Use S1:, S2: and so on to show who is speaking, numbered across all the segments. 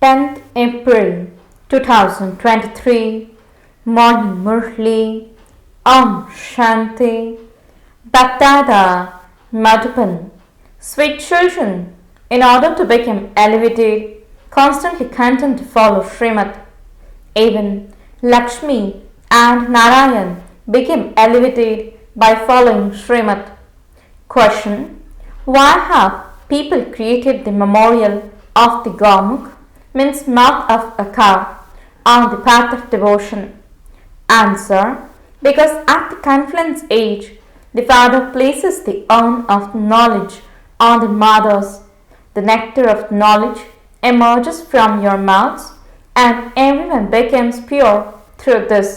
S1: 10th April 2023, Morning Murli, Om Shanti, BapDada, Madhupan. Sweet children, in order to become elevated, constantly content to follow Srimad. Even Lakshmi and Narayan became elevated by following Srimad. Question: why have people created the memorial of the Gomukh, means mouth of a cow, on the path of devotion? Answer: because at the confluence age, the father places the urn of knowledge on the mothers. The nectar of knowledge emerges from your mouths, and everyone becomes pure through this.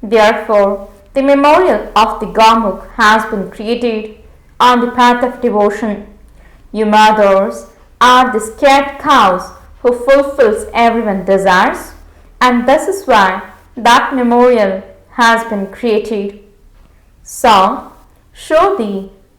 S1: Therefore, the memorial of the Gomukh has been created on the path of devotion. You mothers are the scared cows who fulfills everyone's desires, and this is why that memorial has been created. Song: show the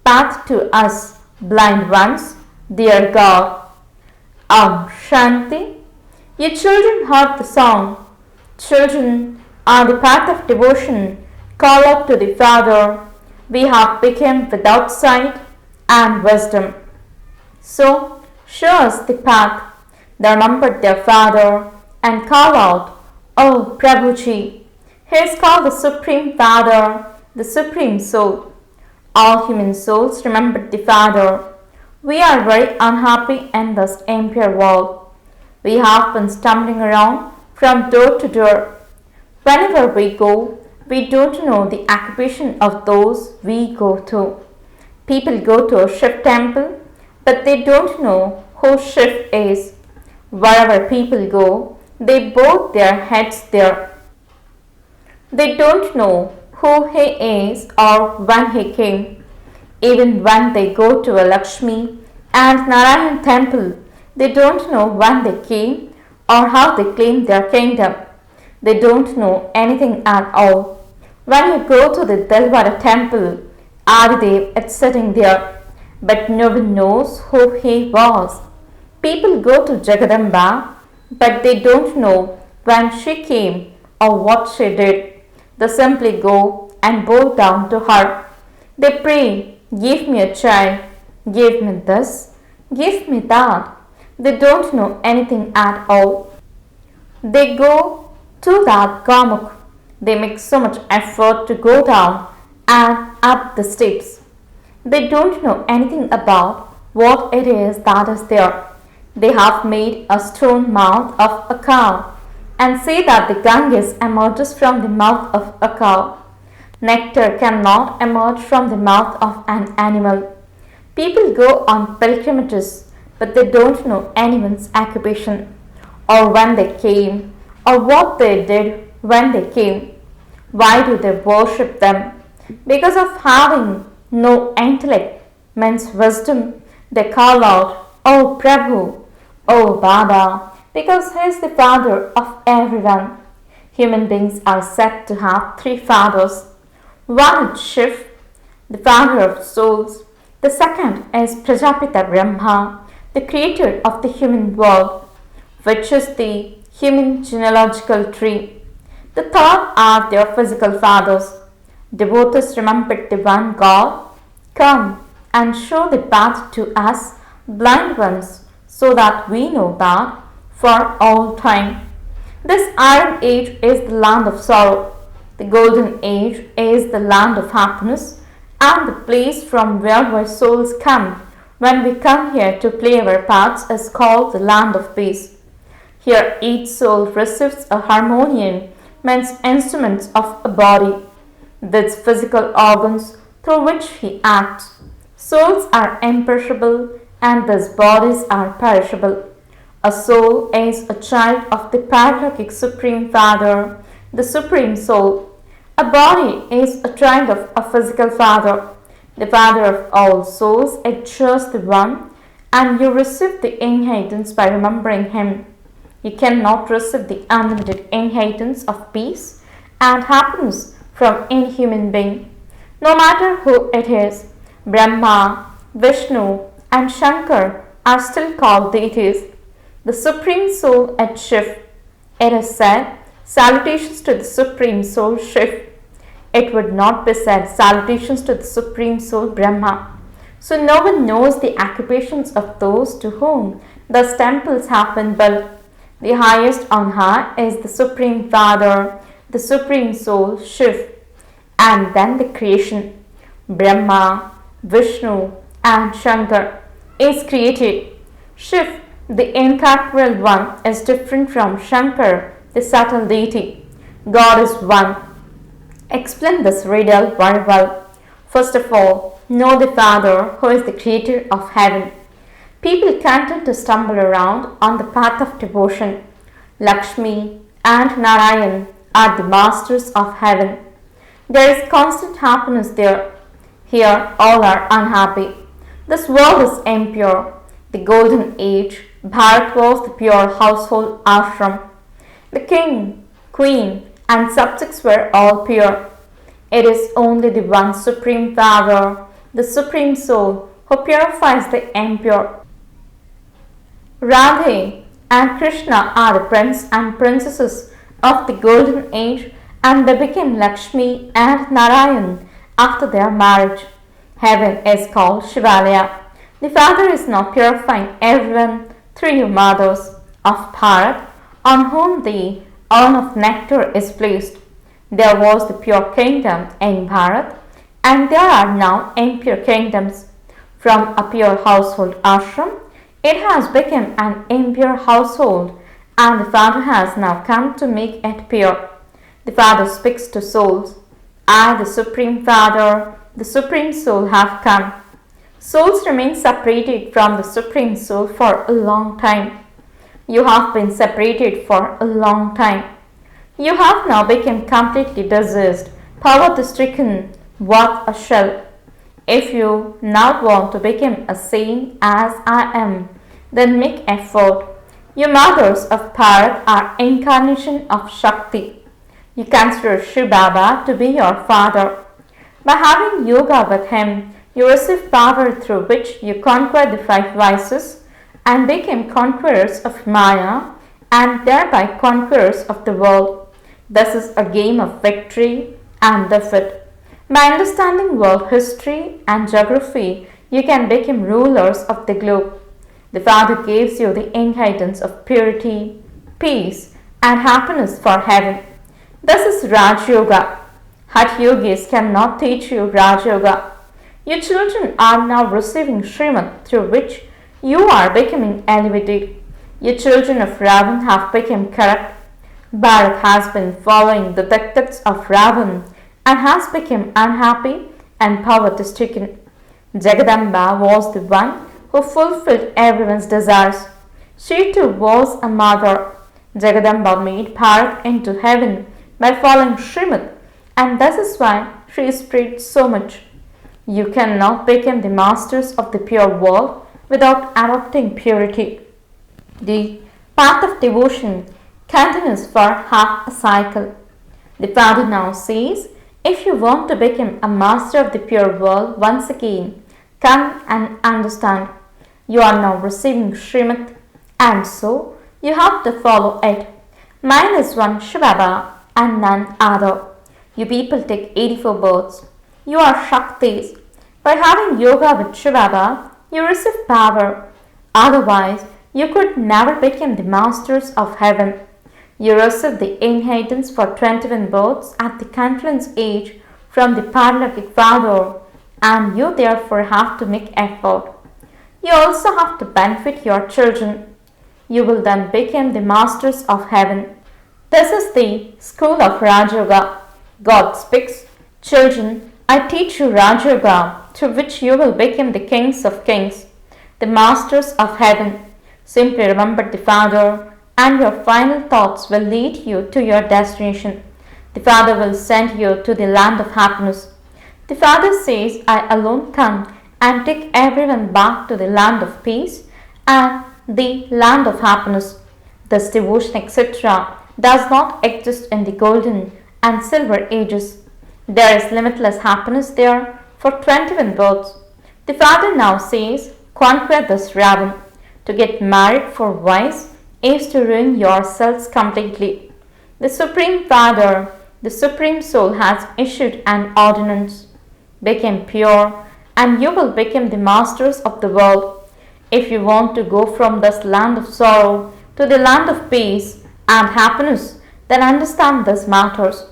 S1: path to us blind ones, dear God. Om Shanti. You children heard the song. Children on the path of devotion call up to the Father. We have become without sight and wisdom. So show us the path. They remembered their Father and call out, O Prabhuji. He is called the Supreme Father, the Supreme Soul. All human souls remembered the Father. We are very unhappy in this impure world. We have been stumbling around from door to door. Whenever we go, we don't know the occupation of those we go to. People go to a Shiv temple, but they don't know who Shiv is. Wherever people go, they bow their heads there. They don't know who he is or when he came. Even when they go to a Lakshmi and Narayan temple, they don't know when they came or how they claimed their kingdom. They don't know anything at all. When you go to the Dilwara temple, Adidev is sitting there, but no one knows who he was. People go to Jagadamba, but they don't know when she came or what she did. They simply go and bow down to her. They pray, give me a child, give me this, give me that. They don't know anything at all. They go to that Gomukh. They make so much effort to go down and up the steps. They don't know anything about what it is that is there. They have made a stone mouth of a cow and say that the Ganges emerges from the mouth of a cow. Nectar cannot emerge from the mouth of an animal. People go on pilgrimages, but they don't know anyone's occupation, or when they came, or what they did when they came. Why do they worship them? Because of having no intellect, means wisdom, they call out, O Prabhu, O Baba, because he is the father of everyone. Human beings are said to have three fathers. One is Shiv, the father of souls. The second is Prajapita Brahma, the creator of the human world, which is the human genealogical tree. The third are their physical fathers. Devotees remembered the one God. Come and show the path to us blind ones, so that we know that for all time. This iron age is the land of sorrow. The golden age is the land of happiness, and the place from where our souls come when we come here to play our parts is called the land of peace. Here each soul receives a harmonium, means instruments of a body, these physical organs through which he acts. Souls are imperishable and these bodies are perishable. A soul is a child of the paralletic Supreme Father, the Supreme Soul. A body is a child of a physical father. The father of all souls is just the one, and you receive the inheritance by remembering him. You cannot receive the unlimited inheritance of peace and happiness from any human being, no matter who it is. Brahma, Vishnu, and Shankar are still called deities. the Supreme Soul at Shiv. It is said, salutations to the Supreme Soul Shiv. It would not be said, salutations to the Supreme Soul Brahma. So no one knows the occupations of those to whom thus temples have been built. The highest on high is the Supreme Father, the Supreme Soul Shiv, and then the creation. Brahma, Vishnu, and Shankar is created. Shiv, the incorporeal one, is different from Shankar, the subtle deity. God is one. Explain this riddle very well. First of all, know the Father who is the creator of heaven. People content to stumble around on the path of devotion. Lakshmi and Narayan are the masters of heaven. There is constant happiness there. Here all are unhappy. This world is impure. The golden age, Bharat was the pure household ashram. The king, queen, and subjects were all pure. It is only the one Supreme Father, the Supreme Soul, who purifies the impure. Radhe and Krishna are the prince and princesses of the golden age, and they became Lakshmi and Narayan after their marriage. Heaven is called Shivalaya. The Father is now purifying everyone through you mothers of Bharat, on whom the urn of nectar is placed. There was the pure kingdom in Bharat, and there are now impure kingdoms. From a pure household ashram, it has become an impure household, and the Father has now come to make it pure. The Father speaks to souls. I, the Supreme Father, the Supreme Soul, have come. Souls remain separated from the Supreme Soul for a long time. You have been separated for a long time. You have now become completely diseased, poverty-stricken, what a shell. If you now want to become a saint as I am, then make effort. You mothers of Bharat are incarnation of Shakti. You consider shivbaba to be your father. By having yoga with him, you receive power through which you conquer the five vices and become conquerors of Maya and thereby conquerors of the world. This is a game of victory and defeat. By understanding world history and geography, you can become rulers of the globe. The Father gives you the inheritance of purity, peace, and happiness for heaven. This is Raj Yoga. Hatha yogis cannot teach you Raj Yoga. Your children are now receiving Srimad through which you are becoming elevated. Your children of Ravan have become corrupt. Bharat has been following the diktats of Ravan and has become unhappy and poverty-stricken. Jagadamba was the one who fulfilled everyone's desires. She too was a mother. Jagadamba made Bharat into heaven by following Srimad, and this is why she spread so much. You cannot become the masters of the pure world without adopting purity. The path of devotion continues for half a cycle. The Father now says, if you want to become a master of the pure world once again, come and understand. You are now receiving Srimad, and so you have to follow it. Mine is one shivbaba and none other. You people take 84 births. You are Shaktis. By having yoga with shivbaba, you receive power. Otherwise, you could never become the masters of heaven. You receive the inheritance for 21 births at the confluence age from the Paralaukic Father, and you therefore have to make effort. You also have to benefit your children. You will then become the masters of heaven. This is the school of Raj Yoga. God speaks, children, I teach you Raj Yoga, through which you will become the kings of kings, the masters of heaven. Simply remember the Father, and your final thoughts will lead you to your destination. The Father will send you to the land of happiness. The Father says, I alone come and take everyone back to the land of peace and the land of happiness. This devotion, etc., does not exist in the golden and silver ages. There is limitless happiness there for 21 births. The Father now says, conquer this Ravan. To get married for wives, is to ruin yourselves completely. The Supreme Father, the Supreme Soul has issued an ordinance. Become pure and you will become the masters of the world. If you want to go from this land of sorrow to the land of peace and happiness, then understand these matters.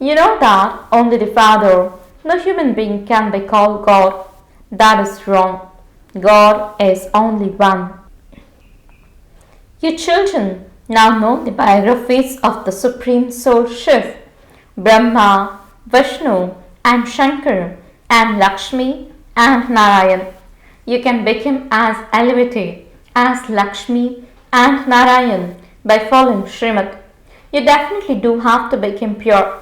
S1: You know that only the Father, no human being, can be called God. That is wrong. God is only one. You children now know the biographies of the Supreme Soul Shiv, Brahma, Vishnu and Shankar and Lakshmi and Narayan. You can become as elevated as Lakshmi and Narayan by following Srimad. You definitely do have to become pure.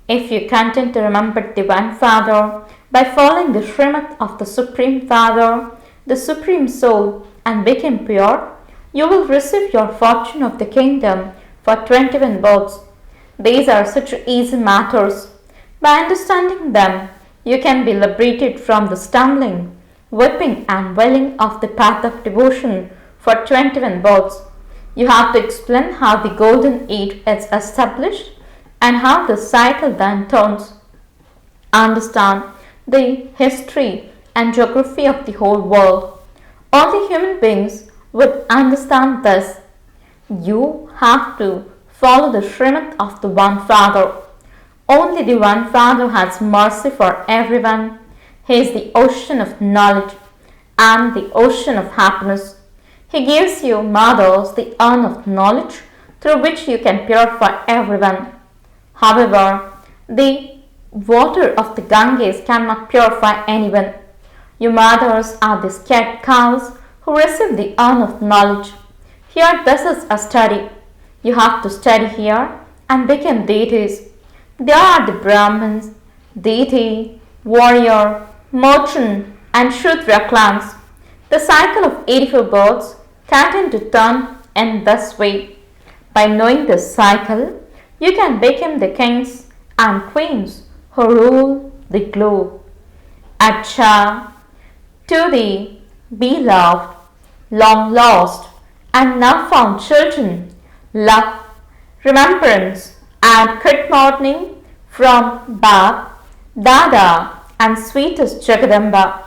S1: If you continue to remember the One Father by following the Srimad of the Supreme Father, the Supreme Soul, and become pure, you will receive your fortune of the kingdom for 21 births. These are such easy matters. By understanding them, you can be liberated from the stumbling, whipping and wailing of the path of devotion for 21 births. You have to explain how the golden age is established and how the cycle then turns. Understand the history and geography of the whole world. Only human beings would understand this. You have to follow the Srimad of the One Father. Only the One Father has mercy for everyone. He is the ocean of knowledge and the ocean of happiness. He gives you, mothers, the urn of knowledge through which you can purify everyone. However, the water of the Ganges cannot purify anyone. You mothers are the scared cows who receive the urn of knowledge. Here this is a study. You have to study here and become deities. There are the Brahmins, deity, warrior, merchant and Shudra clans. The cycle of 84 births continue to turn in this way. By knowing this cycle, you can become the kings and queens who rule the globe. Acha, to the beloved, long lost and now found children, love, remembrance and good morning from BapDada and sweetest Jagadamba.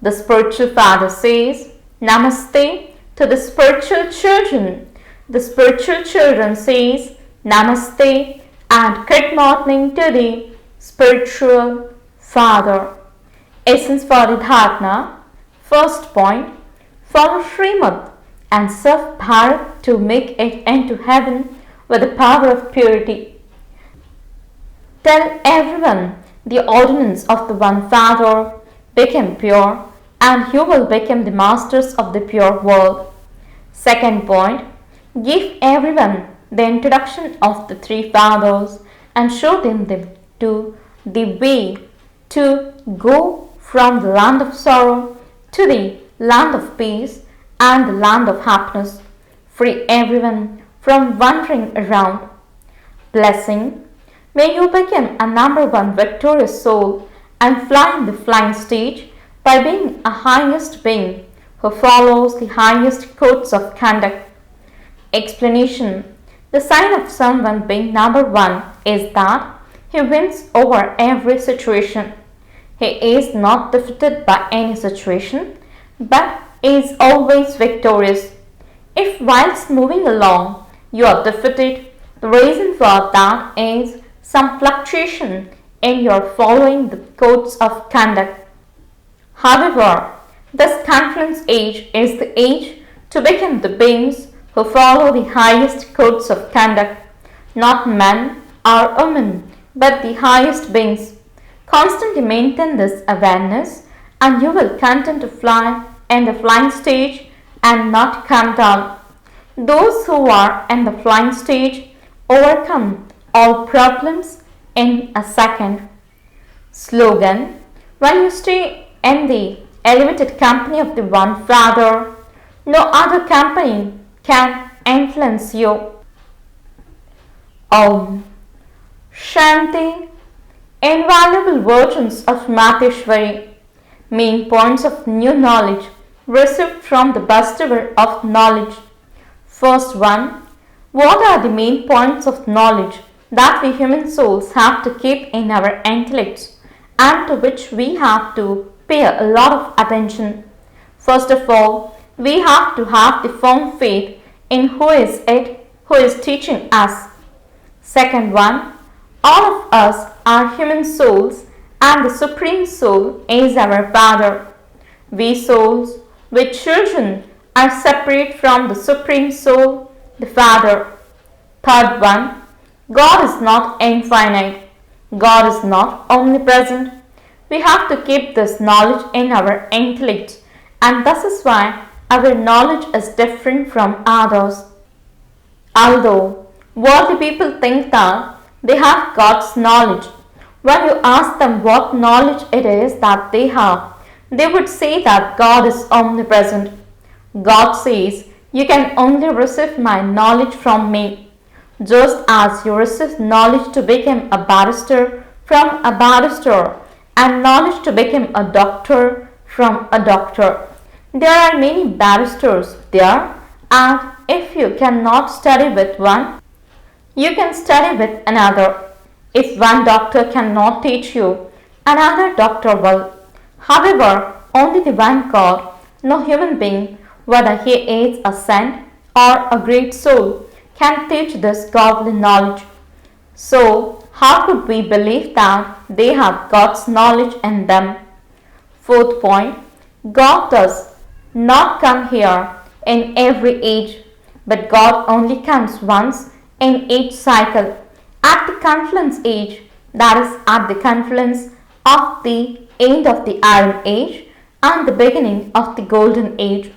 S1: The spiritual father says Namaste to the spiritual children. The spiritual children says Namaste and good morning to the spiritual father. Essence for the dharana. First point, follow Srimad and serve Bharat to make it into heaven with the power of purity. Tell everyone the ordinance of the One Father, become pure and you will become the masters of the pure world. Second point, give everyone the introduction of the three fathers and show them the way to go from the land of sorrow to the land of peace and the land of happiness. Free everyone from wandering around. Blessing. May you become a number one victorious soul and fly in the flying stage by being a highest being who follows the highest codes of conduct. Explanation. The sign of someone being number one is that he wins over every situation. He is not defeated by any situation, but is always victorious. If whilst moving along you are defeated, the reason for that is some fluctuation in your following the codes of conduct. However, this confluence age is the age to become the beings who follow the highest codes of conduct, not men or women, but the highest beings. Constantly maintain this awareness and you will continue to fly in the flying stage and not come down. Those who are in the flying stage overcome all problems in a second. Slogan. When you stay in the elevated company of the One Father, no other company can influence you. Om Shanti. Invaluable versions of Mateshwari, main points of new knowledge received from the bestower of knowledge. First one, what are the main points of knowledge that we human souls have to keep in our intellects and to which we have to pay a lot of attention? First of all, we have to have the firm faith in who is it who is teaching us. Second one, all of us are human souls and the Supreme Soul is our Father. We souls, with children, are separate from the Supreme Soul, the Father. Third one, God is not infinite. God is not omnipresent. We have to keep this knowledge in our intellect, and this is why our knowledge is different from others. Although worldly people think that they have God's knowledge, when you ask them what knowledge it is that they have, they would say that God is omnipresent. God says, you can only receive my knowledge from me, just as you receive knowledge to become a barrister from a barrister and knowledge to become a doctor from a doctor. There are many barristers there, and if you cannot study with one, you can study with another. If one doctor cannot teach you, another doctor will. However, only the one God, no human being, whether he is a saint or a great soul, can teach this godly knowledge. So, how could we believe that they have God's knowledge in them? Fourth point, God does not come here in every age, but God only comes once in each cycle, at the confluence age, that is, at the confluence of the end of the Iron Age and the beginning of the Golden Age.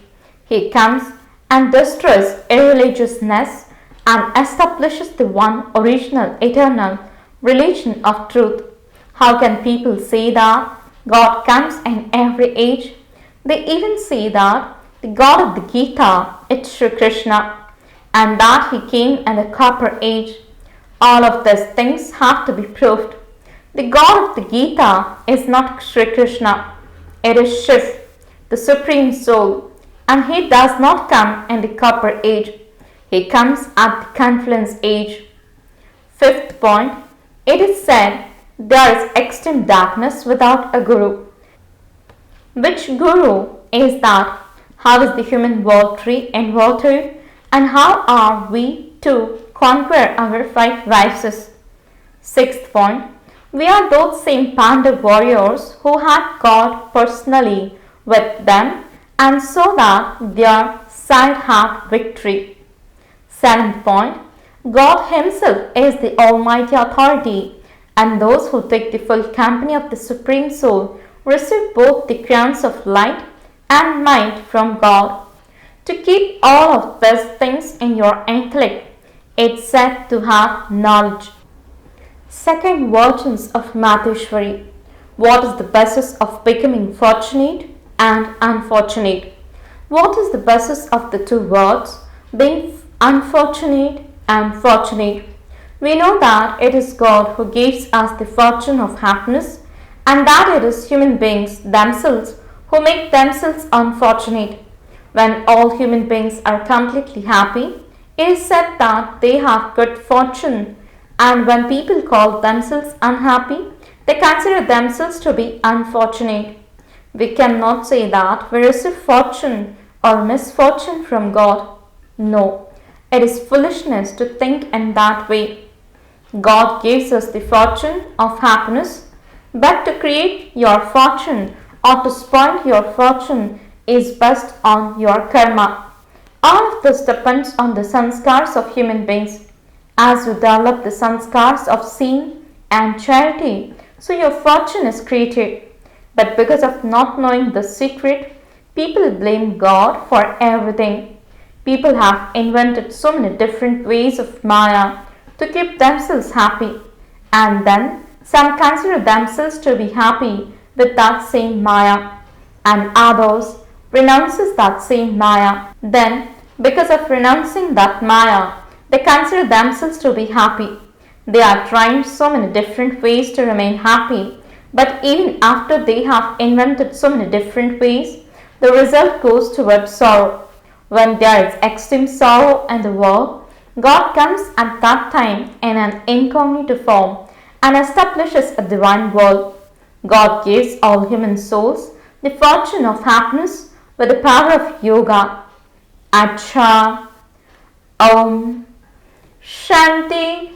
S1: He comes and destroys irreligiousness and establishes the one original eternal religion of truth. How can people say that God comes in every age? They even say that the God of the Gita is Sri Krishna and that he came in the Copper Age. All of these things have to be proved. The God of the Gita is not Sri Krishna, it is Shiv, the Supreme Soul, and he does not come in the Copper Age. He comes at the Confluence Age. Fifth point, it is said there is extreme darkness without a guru. Which guru is that? How is the human world tree inverted? And how are we to conquer our five vices? Sixth point, we are those same Pandav warriors who had God personally with them and so that their side had victory. Seventh point, God himself is the almighty authority and those who take the full company of the Supreme Soul receive both the crowns of light and might from God. To keep all of these things in your intellect, it's said to have knowledge. Second versions of Maheshwari. What is the basis of becoming fortunate and unfortunate? What is the basis of the two words, being unfortunate and fortunate? We know that it is God who gives us the fortune of happiness and that it is human beings themselves who make themselves unfortunate. When all human beings are completely happy, it is said that they have good fortune, and when people call themselves unhappy, they consider themselves to be unfortunate. We cannot say that we receive fortune or misfortune from God. No, it is foolishness to think in that way. God gives us the fortune of happiness, but to create your fortune or to spoil your fortune is based on your karma. All of this depends on the sanskars of human beings. As you develop the sanskars of sin and charity, so your fortune is created. But because of not knowing the secret, people blame God for everything. People have invented so many different ways of Maya to keep themselves happy, and then some consider themselves to be happy with that same Maya, and others renounces that same Maya. Then, because of renouncing that Maya, they consider themselves to be happy. They are trying so many different ways to remain happy, but even after they have invented so many different ways, the result goes towards sorrow. When there is extreme sorrow in the world, God comes at that time in an incognito form and establishes a divine world. God gives all human souls the fortune of happiness with the power of yoga. Acha. Om Shanti